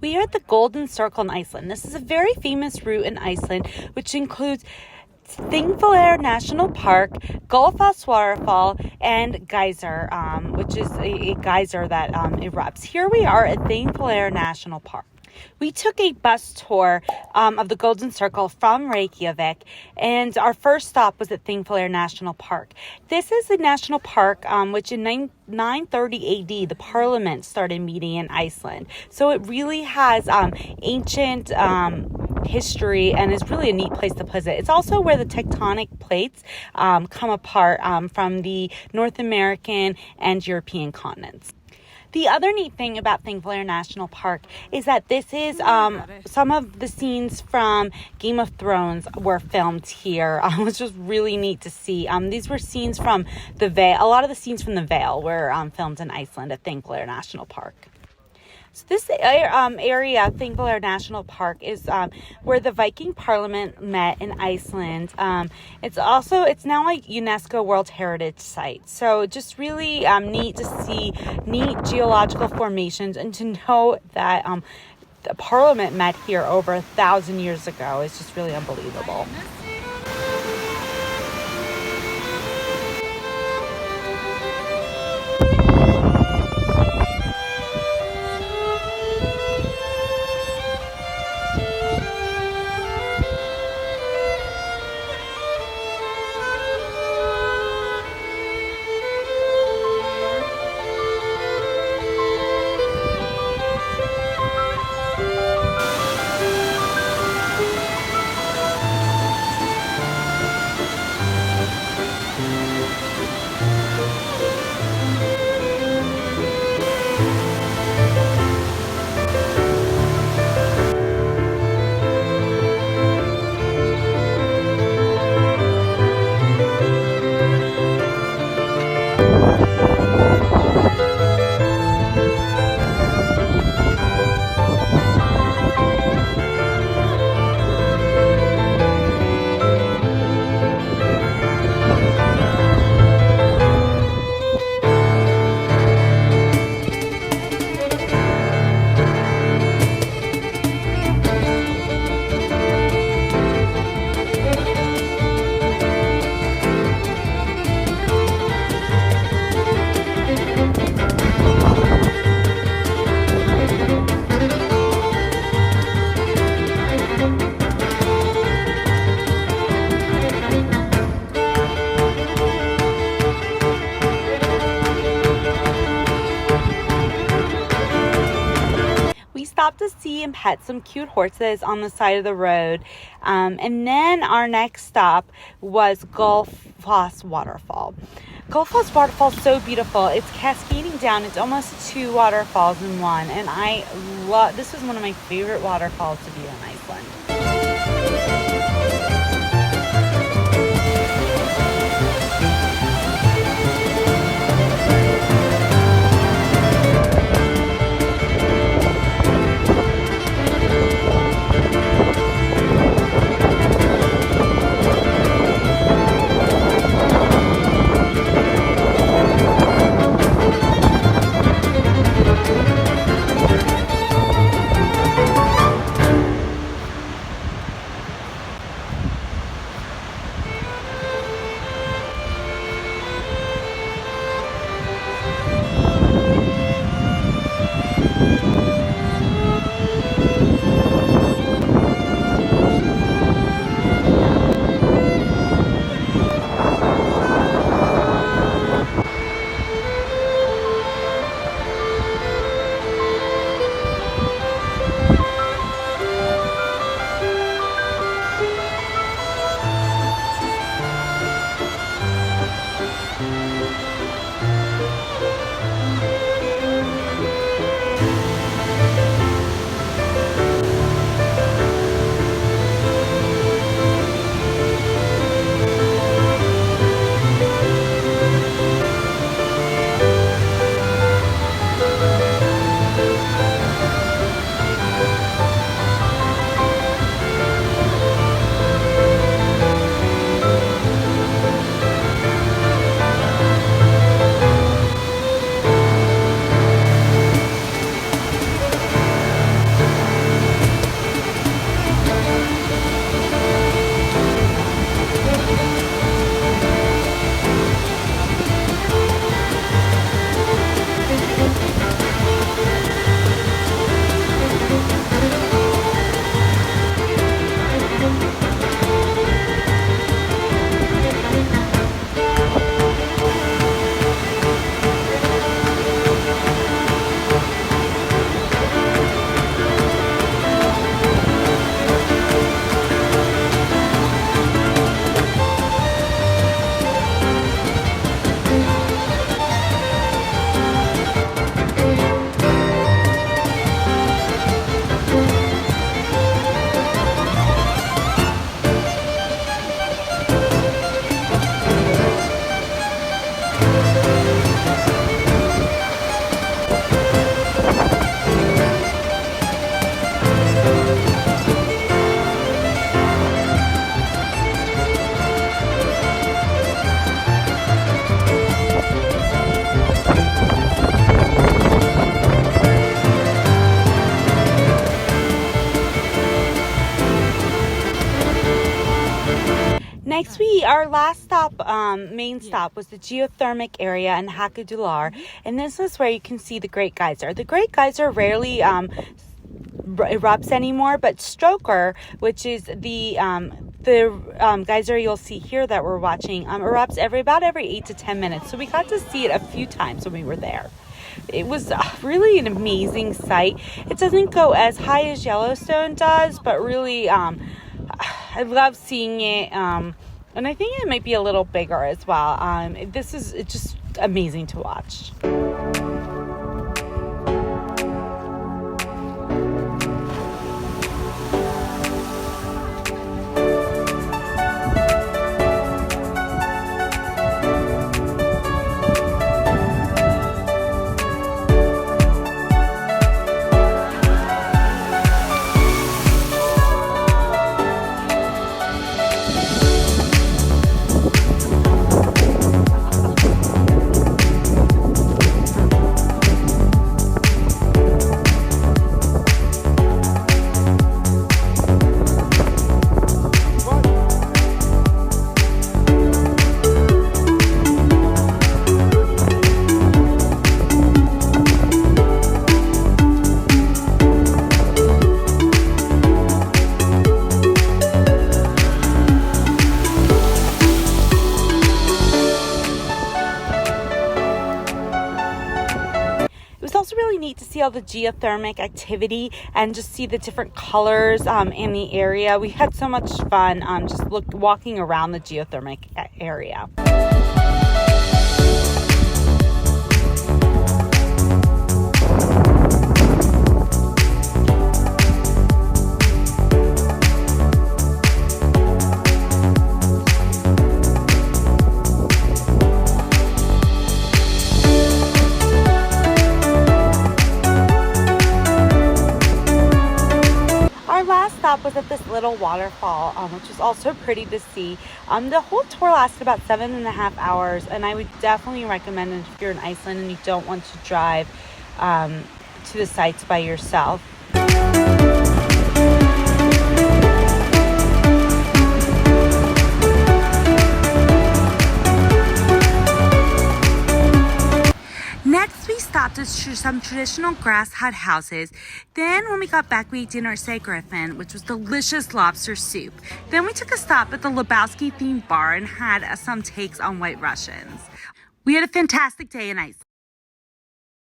We are at the Golden Circle in Iceland. This is a very famous route in Iceland, which includes Þingvellir National Park, Gullfoss Waterfall, and Geysir, which is a geyser that erupts. Here we are at Þingvellir National Park. We took a bus tour of the Golden Circle from Reykjavik, and our first stop was at Thingvellir National Park. This is a national park which in 930 AD, the parliament started meeting in Iceland. So it really has ancient history and is really a neat place to visit. It's also where the tectonic plates come apart from the North American and European continents. The other neat thing about Thingvellir National Park is that this is some of the scenes from Game of Thrones were filmed here, which was really neat to see. These were scenes from the Vale. A lot of the scenes from the Vale were filmed in Iceland at Thingvellir National Park. So this area, Thingvellir National Park, is where the Viking Parliament met in Iceland. It's now a UNESCO World Heritage Site. So just really neat to see neat geological formations and to know that the Parliament met here over 1,000 years ago. It's just really unbelievable. Stopped to see and pet some cute horses on the side of the road. And then our next stop was Gullfoss Waterfall. Gullfoss Waterfall is so beautiful. It's cascading down. It's almost two waterfalls in one. And this is one of my favorite waterfalls to be in Iceland. next our last stop, main stop, was the geothermal area in Hakadullar, and this is where you can see the Great Geyser. The Great Geyser rarely erupts anymore, but Stoker, which is the geyser you'll see here that we're watching, erupts about every 8 to 10 minutes. So we got to see it a few times when we were there. It was really an amazing sight. It doesn't go as high as Yellowstone does, but really, I love seeing it. And I think it might be a little bigger as well. It's just amazing to watch. Really neat to see all the geothermal activity and just see the different colors in the area. We had so much fun just walking around the geothermal area. Stop was at this little waterfall, which was also pretty to see. The whole tour lasted about 7.5 hours, and I would definitely recommend it if you're in Iceland and you don't want to drive to the sites by yourself. Next, we stopped at some traditional grass hut houses. Then, when we got back, we ate dinner at Say Griffin, which was delicious lobster soup. Then, we took a stop at the Lebowski themed bar and had some takes on White Russians. We had a fantastic day in Iceland.